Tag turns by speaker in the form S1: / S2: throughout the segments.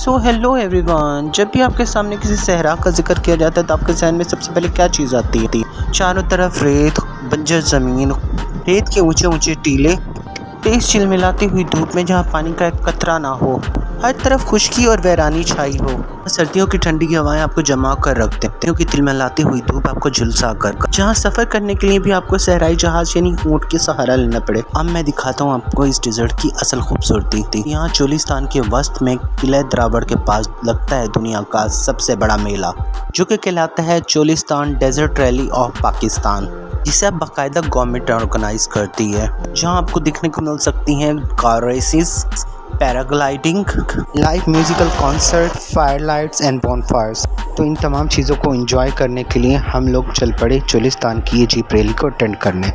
S1: So hello everyone, जब भी आपके सामने किसी सहरा का जिक्र किया जाता है तो आपके जहन में सबसे पहले क्या चीज़ आती है? चारों तरफ रेत, बंजर ज़मीन, रेत के ऊंचे ऊंचे टीले, तेज चिलमिलाती हुई धूप में जहाँ पानी का एक कतरा ना हो, हर तरफ खुश्की और वीरानी छाई हो। सर्दियों की ठंडी हवाएं आपको जमा कर रख देते हैं, तिलमिलाती हुई धूप आपको झुलसा कर, जहाँ सफर करने के लिए भी आपको सहराई जहाज यानी ऊंट के सहारा लेना पड़े। अब मैं दिखाता हूँ आपको इस डेजर्ट की असल खूबसूरती। यहाँ चोलिस्तान के वस्त में किले द्रावड़ के पास लगता है दुनिया का सबसे बड़ा मेला, जो कि कहलाता है Cholistan desert rally of Pakistan, जिसे अब बाकायदा गवर्नमेंट ऑर्गेनाइज करती है। जहाँ आपको देखने को मिल सकती हैं car races, paragliding, live musical concert, fire lights and bonfires. तो इन तमाम चीज़ों को एंजॉय करने के लिए हम लोग चल पड़े चोलिस्तान की ये जीप रैली को अटेंड करने।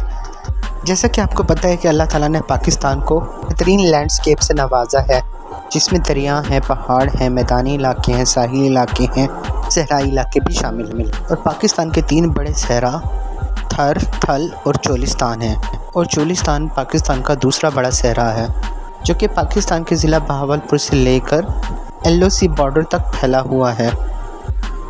S1: जैसा कि आपको पता है कि अल्लाह ताला ने पाकिस्तान को बेहतरीन लैंडस्केप से नवाजा है, जिसमें दरिया हैं, पहाड़ हैं, मैदानी इलाके हैं, साहिली इलाके हैं, सहराई इलाके भी शामिल हैं। और पाकिस्तान के 3 बड़े सहरा थर, थल और चोलिस्तान है। और चोलिस्तान पाकिस्तान का दूसरा बड़ा सहरा है, जो कि पाकिस्तान के ज़िला बहावलपुर से लेकर LOC बॉर्डर तक फैला हुआ है।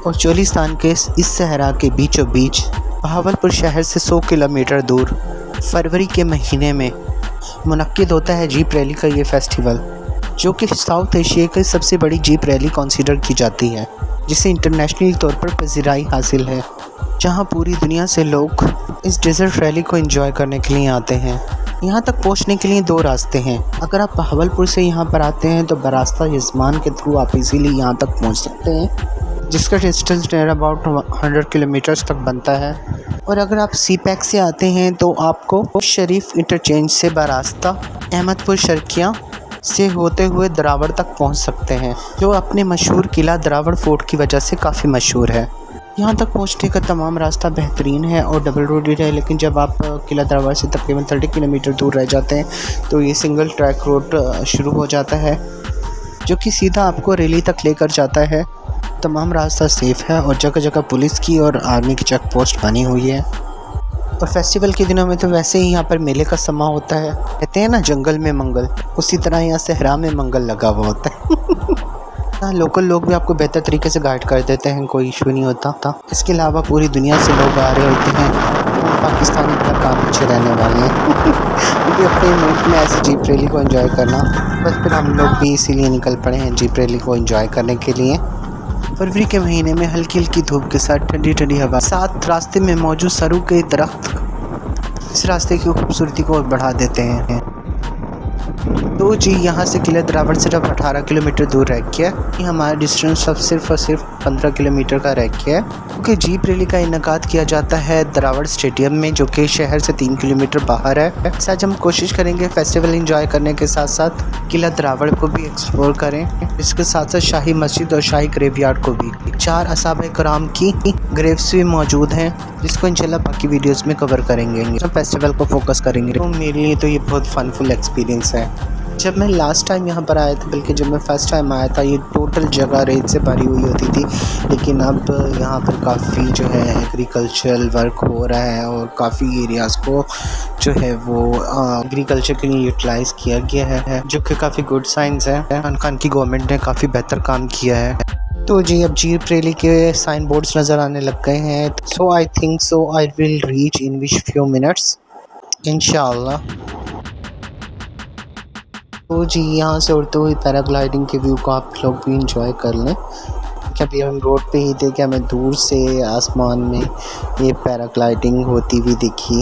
S1: और चोलिस्तान के इस सहरा के बीचों बीच बहावलपुर शहर से 100 किलोमीटर दूर फरवरी के महीने में मुनक्किद होता है जीप रैली का ये फेस्टिवल, जो कि साउथ एशिया की सबसे बड़ी जीप रैली कंसीडर की जाती है, जिसे इंटरनेशनल तौर पर पजीराई हासिल है, जहां पूरी दुनिया से लोग इस डेजर्ट रैली को एंजॉय करने के लिए आते हैं। यहाँ तक पहुँचने के लिए 2 रास्ते हैं। अगर आप बहावलपुर से यहाँ पर आते हैं तो बरास्ता यजमान के थ्रू आप इजीली यहाँ तक पहुँच सकते हैं, जिसका डिस्टेंस नियर अबाउट 100 किलोमीटर्स तक बनता है। और अगर आप CPEC से आते हैं तो आपको शरीफ इंटरचेंज से बरास्ता अहमदपुर शर्किया से होते हुए द्रावड़ तक पहुँच सकते हैं, जो अपने मशहूर किला द्रावड़ फोर्ट की वजह से काफ़ी मशहूर है। यहाँ तक पहुँचने का तमाम रास्ता बेहतरीन है और डबल रोडेड है, लेकिन जब आप किला द्रावड़ से तकरीबन 30 किलोमीटर दूर रह जाते हैं तो ये सिंगल ट्रैक रोड शुरू हो जाता है, जो कि सीधा आपको रैली तक लेकर जाता है। तमाम रास्ता सेफ़ है और जगह जगह पुलिस की और आर्मी की चेक पोस्ट बनी हुई है। और फेस्टिवल के दिनों में तो वैसे ही यहाँ पर मेले का समा होता है। कहते हैं ना जंगल में मंगल, उसी तरह यहाँ सहरा में मंगल लगा हुआ होता है। लोकल लोग भी आपको बेहतर तरीके से गाइड कर देते हैं, कोई इशू नहीं होता। इसके अलावा पूरी दुनिया से लोग आ रहे होते हैं, पाकिस्तानी बड़ा काम पीछे रहने वाले हैं क्योंकि अपने मुल्क में ऐसी जीप रैली को एंजॉय करना, बस फिर हम लोग भी इसीलिए निकल पड़े हैं जीप रैली को एंजॉय करने के लिए। फरवरी के महीने में हल्की हल्की धूप के साथ ठंडी ठंडी हवा, साथ रास्ते में मौजूद सरू के दरख्त इस रास्ते की खूबसूरती को बढ़ा देते हैं। तो जी यहाँ से किला द्रावड़ सिर्फ 18 किलोमीटर दूर रह गया है। हमारा डिस्टेंस अब सिर्फ और सिर्फ 15 किलोमीटर का रह गया है, क्योंकि जीप रैली का इनेकाद किया जाता है द्रावड़ स्टेडियम में, जो कि शहर से 3 किलोमीटर बाहर है। आज हम कोशिश करेंगे फेस्टिवल एंजॉय करने के साथ साथ किला द्रावड़ को भी एक्सप्लोर करें, इसके साथ साथ शाही मस्जिद और शाही ग्रेवयार्ड को भी। 4 असहाबे कराम की ग्रेव्स भी मौजूद हैं, जिसको इंशाल्लाह बाकी वीडियोस में कवर करेंगे। हम फेस्टिवल को फोकस करेंगे। तो मेरे लिए तो ये बहुत फनफुल एक्सपीरियंस है। जब मैं लास्ट टाइम यहाँ पर आया था, बल्कि जब मैं फ़र्स्ट टाइम आया था, ये टोटल जगह रेत से भरी हुई होती थी, लेकिन अब यहाँ पर काफ़ी जो है एग्रीकल्चरल वर्क हो रहा है और काफ़ी एरियाज़ को जो है वो एग्रीकल्चर के लिए यूटिलाइज़ किया गया है, जो कि काफ़ी गुड साइंस है। इमरान खान की गवर्नमेंट ने काफ़ी बेहतर काम किया है। तो जी अब जीप रैली के साइन बोर्ड्स नज़र आने लग गए हैं। So I think so I will reach in which few minutes इंशाल्लाह। तो जी यहाँ से उड़ते हुए पैराग्लाइडिंग के व्यू को आप लोग भी इंजॉय कर लें। कभी हम रोड पे ही थे कि हमें दूर से आसमान में ये पैराग्लाइडिंग होती हुई दिखी,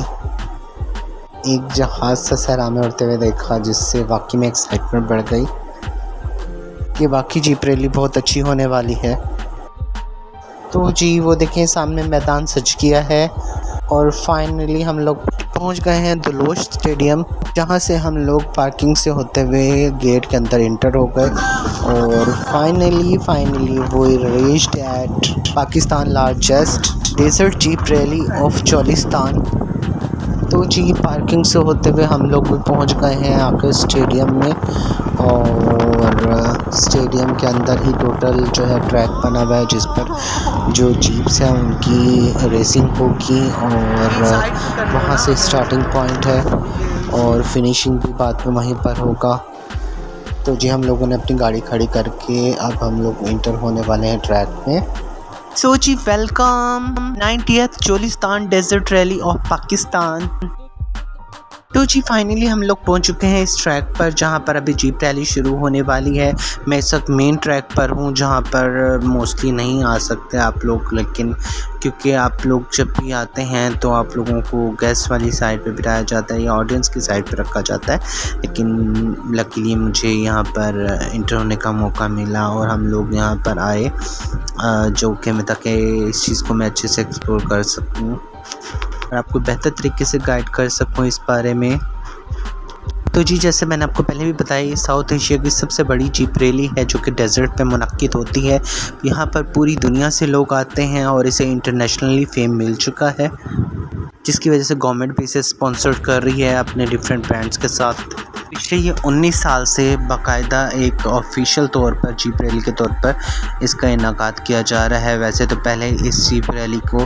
S1: एक जहाज़ से सहरा में उड़ते हुए देखा, जिससे वाकई में एक्साइटमेंट बढ़ गई कि वाकई जीप रैली बहुत अच्छी होने वाली है। तो जी वो देखें सामने मैदान सज गया है और फाइनली हम लोग पहुंच गए हैं दुलोश स्टेडियम, जहां से हम लोग पार्किंग से होते हुए गेट के अंदर इंटर हो गए और फाइनली वो reached at Pakistan largest desert jeep rally of Cholistan. तो जी पार्किंग से होते हुए हम लोग भी पहुंच गए हैं आकर स्टेडियम में, और स्टेडियम के अंदर ही टोटल जो है ट्रैक बना हुआ है, जिस पर जो जीप्स हैं उनकी रेसिंग होगी और वहां से स्टार्टिंग पॉइंट है और फिनिशिंग भी बाद में वहीं पर होगा। तो जी हम लोगों ने अपनी गाड़ी खड़ी करके अब हम लोग इंटर होने वाले हैं ट्रैक में। सो जी welcome 90th Cholistan desert rally of Pakistan. तो जी फाइनली हम लोग पहुंच चुके हैं इस ट्रैक पर जहां पर अभी जीप रैली शुरू होने वाली है। मैं इस वक्त मेन ट्रैक पर हूं जहां पर मोस्टली नहीं आ सकते आप लोग, लेकिन क्योंकि आप लोग जब भी आते हैं तो आप लोगों को गेस्ट वाली साइड पे बिठाया जाता है या ऑडियंस की साइड पे रखा जाता है, लेकिन लकीली मुझे यहां पर इंटर होने का मौका मिला और हम लोग यहां पर आए जो कि मैं ताकि इस चीज़ को मैं अच्छे से एक्सप्लोर कर सकूँ और आपको बेहतर तरीके से गाइड कर सकूं इस बारे में। तो जी जैसे मैंने आपको पहले भी बताया, ये साउथ एशिया की सबसे बड़ी जीप रैली है जो कि डेजर्ट पे मुनक्किद होती है। यहाँ पर पूरी दुनिया से लोग आते हैं और इसे इंटरनेशनली फेम मिल चुका है, जिसकी वजह से गवर्नमेंट भी इसे स्पॉन्सर कर रही है अपने डिफरेंट ब्रांड्स के साथ। पिछले ये 19 साल से बाकायदा एक ऑफिशियल तौर पर जीप रैली के तौर पर इसका इनेकाद किया जा रहा है। वैसे तो पहले इस जीप रैली को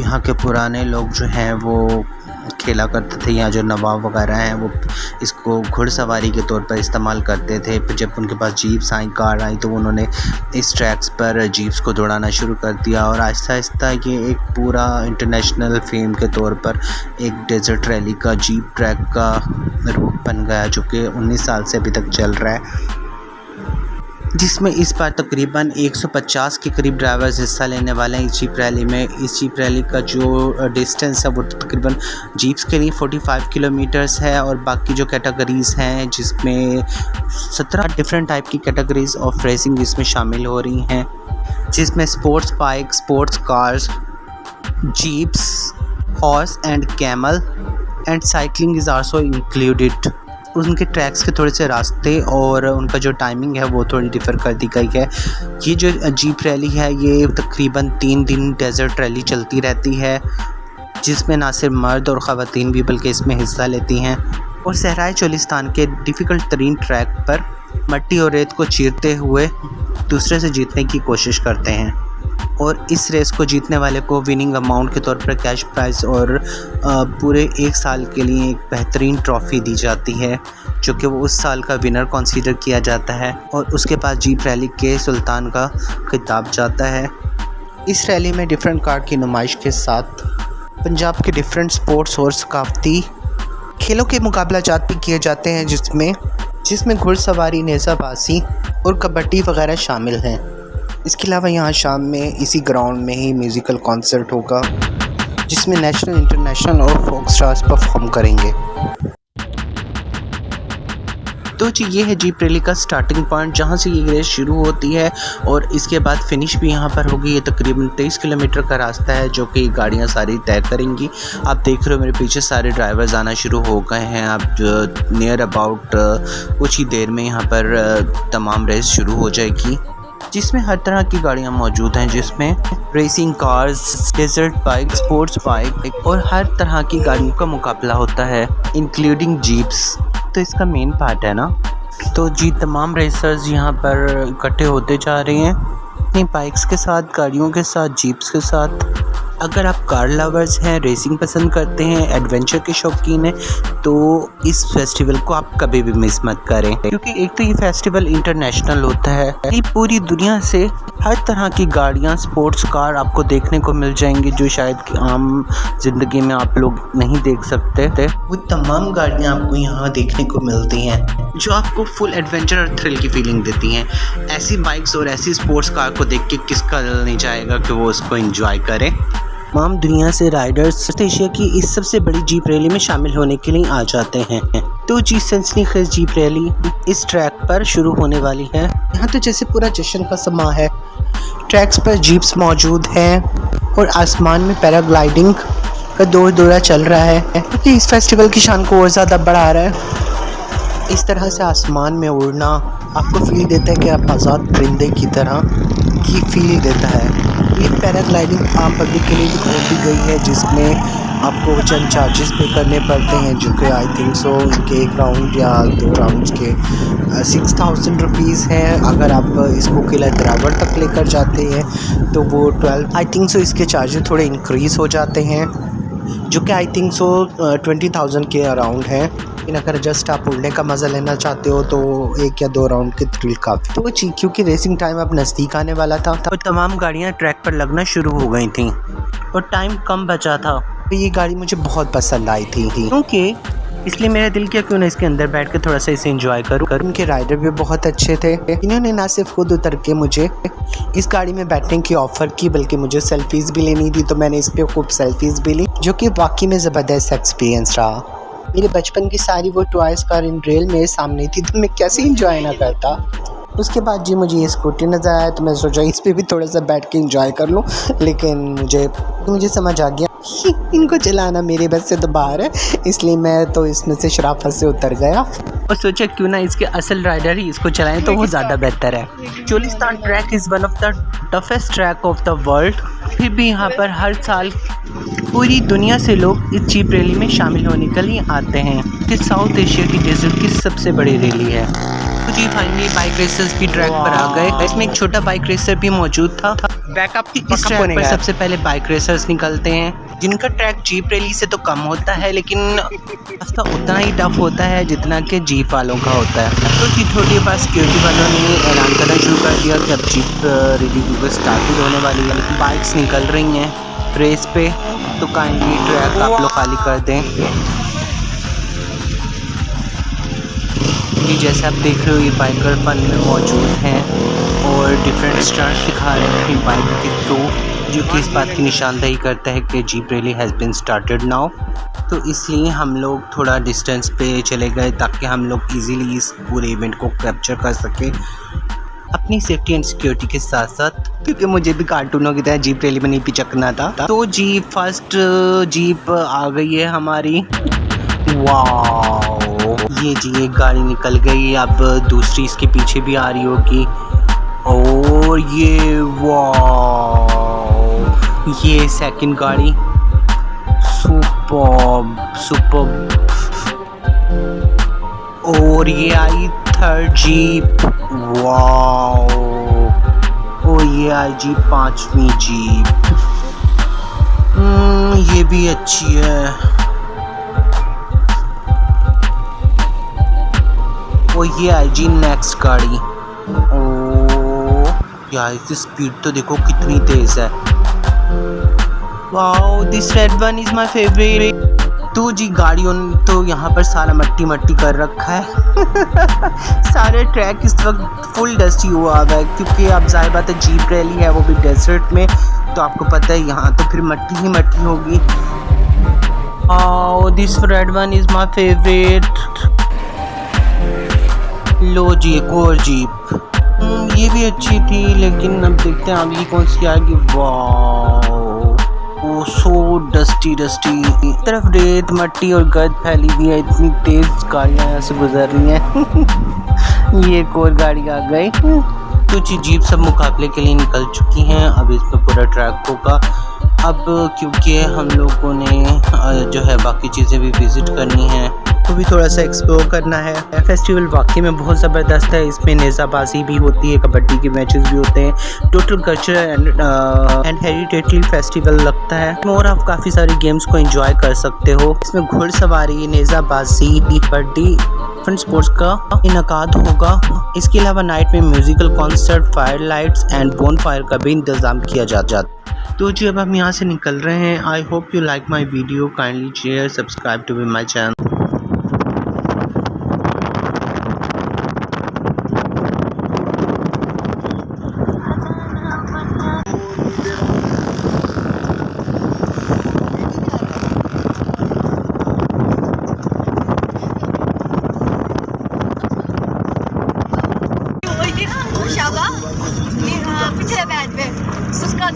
S1: यहाँ के पुराने लोग जो हैं वो खेला करते थे, या जो नवाब वगैरह हैं वो इसको घुड़सवारी के तौर पर इस्तेमाल करते थे। फिर जब उनके पास जीप्स आई, कार आई, तो उन्होंने इस ट्रैक्स पर जीप्स को दौड़ाना शुरू कर दिया और आहिस्ता आहिस्ता ये एक पूरा इंटरनेशनल फेम के तौर पर एक डेजर्ट रैली का जीप ट्रैक का रूप बन गया, जो कि 19 साल से अभी तक चल रहा है, जिसमें इस बार तकरीबन 150 के करीब ड्राइवर्स हिस्सा लेने वाले हैं इस जीप रैली में। इस जीप रैली का जो डिस्टेंस है वो तकरीबन जीप्स के लिए 45 किलोमीटर्स है और बाकी जो कैटेगरीज़ हैं जिसमें 17 डिफरेंट टाइप की कैटेगरीज़ ऑफ रेसिंग इसमें शामिल हो रही हैं, जिसमें sports bike, sports cars, jeeps, horse and camel and cycling is also included. उनके ट्रैक्स के थोड़े से रास्ते और उनका जो टाइमिंग है वो थोड़ी डिफ़र कर दी गई है। ये जो जीप रैली है ये तकरीबन 3 दिन डेजर्ट रैली चलती रहती है, जिसमें ना सिर्फ मर्द और ख़वातीन भी बल्कि इसमें हिस्सा लेती हैं और सहराए चोलिस्तान के डिफ़िकल्ट तरीन ट्रैक पर मट्टी और रेत को चीरते हुए दूसरे से जीतने की कोशिश करते हैं। और इस रेस को जीतने वाले को विनिंग अमाउंट के तौर पर कैश प्राइज़ और पूरे 1 साल के लिए एक बेहतरीन ट्रॉफ़ी दी जाती है, जो कि वो उस साल का विनर कंसीडर किया जाता है और उसके पास जीप रैली के सुल्तान का खिताब जाता है। इस रैली में डिफरेंट कार की नुमाइश के साथ पंजाब के डिफरेंट स्पोर्ट्स और सकाफती खेलों के मुकाबला जात भी किए जाते हैं, जिसमें घुड़सवारी, नेज़ाबाजी और कबड्डी वगैरह शामिल हैं। इसके अलावा यहाँ शाम में इसी ग्राउंड में ही म्यूज़िकल कॉन्सर्ट होगा, जिसमें नेशनल, इंटरनेशनल और फोक स्टार्स परफॉर्म करेंगे। तो जी ये है जीप रैली का स्टार्टिंग पॉइंट, जहाँ से ये रेस शुरू होती है और इसके बाद फिनिश भी यहाँ पर होगी। ये तकरीबन 23 किलोमीटर का रास्ता है जो कि गाड़ियाँ सारी तय करेंगी। आप देख रहे हो मेरे पीछे सारे ड्राइवर्स आना शुरू हो गए हैं। अब नियर अबाउट कुछ ही देर में यहाँ पर तमाम रेस शुरू हो जाएगी, जिसमें हर तरह की गाड़ियाँ मौजूद हैं, जिसमें racing cars, desert bike, sports bike और हर तरह की गाड़ियों का मुकाबला होता है, इंक्लूडिंग जीप्स। तो इसका मेन पार्ट है ना। तो जी तमाम रेसर्स यहाँ पर इकट्ठे होते जा रहे हैं अपनी बाइक्स के साथ, गाड़ियों के साथ, जीप्स के साथ। अगर आप कार लवर्स हैं, रेसिंग पसंद करते हैं, एडवेंचर के शौकीन हैं, तो इस फेस्टिवल को आप कभी भी मिस मत करें, क्योंकि एक तो ये फेस्टिवल इंटरनेशनल होता है। ये पूरी दुनिया से हर तरह की गाड़ियाँ, स्पोर्ट्स कार आपको देखने को मिल जाएंगी जो शायद आम ज़िंदगी में आप लोग नहीं देख सकते थे। वो तमाम गाड़ियाँ आपको यहाँ देखने को मिलती हैं जो आपको फुल एडवेंचर और थ्रिल की फीलिंग देती हैं। ऐसी बाइक्स और ऐसी स्पोर्ट्स कार को देख के किसका दिल नहीं चाहेगा कि वो उसको एंजॉय करे। तमाम दुनिया से राइडर्स एशिया की इस सबसे बड़ी जीप रैली में शामिल होने के लिए आ जाते हैं। तो जी सनसनीखेज जीप रैली इस ट्रैक पर शुरू होने वाली है। यहाँ तो जैसे पूरा जश्न का समा है। ट्रैक्स पर जीप्स मौजूद हैं और आसमान में पैराग्लाइडिंग का दौरा चल रहा है, क्योंकि इस फेस्टिवल की शान को और ज़्यादा बढ़ा रहा है। इस तरह से आसमान में उड़ना आपको फील देता है कि आप आज़ाद परिंदे की तरह की फील देता है। ये पैराग्लाइडिंग आम पब्लिक के लिए भी खोल दी गई है, जिसमें आपको चंद चार्जेस पे करने पड़ते हैं, जो कि आई थिंक सो इनके 1 राउंड या 2 राउंड्स के 6000 रुपीज़ हैं। अगर आप इसको किला ड्राइवर तक लेकर जाते हैं तो वो 12, आई थिंक सो इसके चार्जेस थोड़े इंक्रीज़ हो जाते हैं। जो कि आई थिंक सो 20,000 के अराउंड है। लेकिन अगर जस्ट आप उड़ने का मज़ा लेना चाहते हो तो 1 या 2 राउंड की थ्रिल काफ़ी। तो जी क्योंकि रेसिंग टाइम अब नज़दीक आने वाला था तो तमाम गाड़ियाँ ट्रैक पर लगना शुरू हो गई थी और टाइम कम बचा था। तो ये गाड़ी मुझे बहुत पसंद आई थी क्योंकि इसलिए मेरा दिल किया क्यों ना इसके अंदर बैठ के थोड़ा सा इसे एंजॉय करूँ। उनके राइडर भी बहुत अच्छे थे। इन्होंने ना सिर्फ खुद उतर के मुझे इस गाड़ी में बैठने की ऑफ़र की बल्कि मुझे सेल्फीज़ भी लेनी थी, तो मैंने इस पर खूब सेल्फीज़ भी ली, जो कि वाकई में ज़बरदस्त एक्सपीरियंस रहा। मेरे बचपन की सारी वो टॉयज़ कार इन रेल मेरे सामने थी तो मैं कैसे इंजॉय ना करता। उसके बाद जी मुझे ये स्कूटी नज़र आया तो मैं सोचा इस पर भी थोड़ा सा बैठ के इंजॉय कर लूँ, लेकिन मुझे समझ आ गया इनको चलाना मेरे बस से तो बाहर है, इसलिए मैं तो इसमें से शराफत से उतर गया और सोचा क्यों ना इसके असल राइडर ही इसको चलाएं तो वो ज़्यादा बेहतर है। Cholistan track is one of the toughest track of the world. फिर भी यहाँ पर हर साल पूरी दुनिया से लोग इस जीप रैली में शामिल होने के लिए आते हैं कि साउथ एशिया की डेजर्ट की सबसे बड़ी रैली है। तो जी फाइनली बाइक रेसर्स भी ट्रैक पर आ गए। इसमें एक छोटा बाइक रेसर भी मौजूद था। बैकअप इस ट्रैक पर सबसे पहले बाइक रेसर्स निकलते हैं जिनका ट्रैक जीप रैली से तो कम होता है लेकिन रास्ता उतना ही टफ होता है जितना कि जीप वालों का होता है। तो जी थोड़ी बार सिक्योरिटी वालों ने ऐलान करना शुरू कर दिया कि अब जीप रैली क्योंकि स्टार्टेड होने वाली है, बाइक्स निकल रही हैं रेस पे, तो काइंडली ट्रैक आप लोग खाली कर दें। कि जैसे आप देख रहे हो ये बाइकर फन में मौजूद हैं और डिफरेंट स्टंट्स दिखा रहे हैं अपनी बाइक के थ्रू, जो कि इस बात की निशानदेही करता है कि jeep rally has been started now. तो इसलिए हम लोग थोड़ा डिस्टेंस पे चले गए ताकि हम लोग इजीली इस पूरे इवेंट को कैप्चर कर सकें अपनी सेफ्टी एंड सिक्योरिटी के साथ साथ, क्योंकि मुझे भी कार्टूनों की तरह जीप रैली में नहीं पिचकना था। तो जी फर्स्ट जीप आ गई है हमारी। वाओ ये जी एक गाड़ी निकल गई, अब दूसरी इसके पीछे भी आ रही होगी। और ये वाओ ये सेकंड गाड़ी सुपर। और ये आई थर्ड जीप। वाओ और ये आई जी 5वीं जीप। ये भी अच्छी है। और ये आई जी नेक्स्ट गाड़ी। ओ यार इसकी स्पीड तो देखो कितनी तेज है। Wow this red one is my favourite. तो जी गाड़ियों तो यहाँ पर सारा मट्टी मट्टी कर रखा है सारे ट्रैक इस वक्त फुल डस्टी हुआ है क्योंकि अब जाहिर बात है जीप रैली है वो भी डेजर्ट में, तो आपको पता है यहाँ तो फिर मट्टी ही मट्टी होगी। This red one is my favourite. लो जी एक और जीप, ये भी अच्छी थी लेकिन अब देखते हैं अगली कौन सी आएगी। वाओ वो सो डस्टी तरफ रेत मट्टी और गर्द फैली हुई है, इतनी तेज गाड़ियाँ यहाँ से गुजर रही हैं ये एक और गाड़ी आ गई। तो जी जीप सब मुकाबले के लिए निकल चुकी हैं, अब इस पर पूरा ट्रैक होगा। अब क्योंकि हम लोगों ने जो है बाकी चीज़ें भी विज़िट करनी है तो भी थोड़ा सा एक्सप्लोर करना है। फेस्टिवल वाकई में बहुत ज़बरदस्त है, इसमें नेज़ाबाजी भी होती है, कबड्डी के मैचेस भी होते हैं, total cultural and heritage festival लगता है और आप काफ़ी सारी गेम्स को एंजॉय कर सकते हो। इसमें घुड़सवारी, नेज़ाबाजी, कबड्डी, फन स्पोर्ट्स का इनकाद होगा। इसके अलावा नाइट में musical concert, fire lights and bone fire का भी इंतज़ाम किया जाता। तो जी अब हम यहाँ से निकल रहे हैं। I hope you like my video, kindly share subscribe to my channel.
S2: पिछले बैच में उसका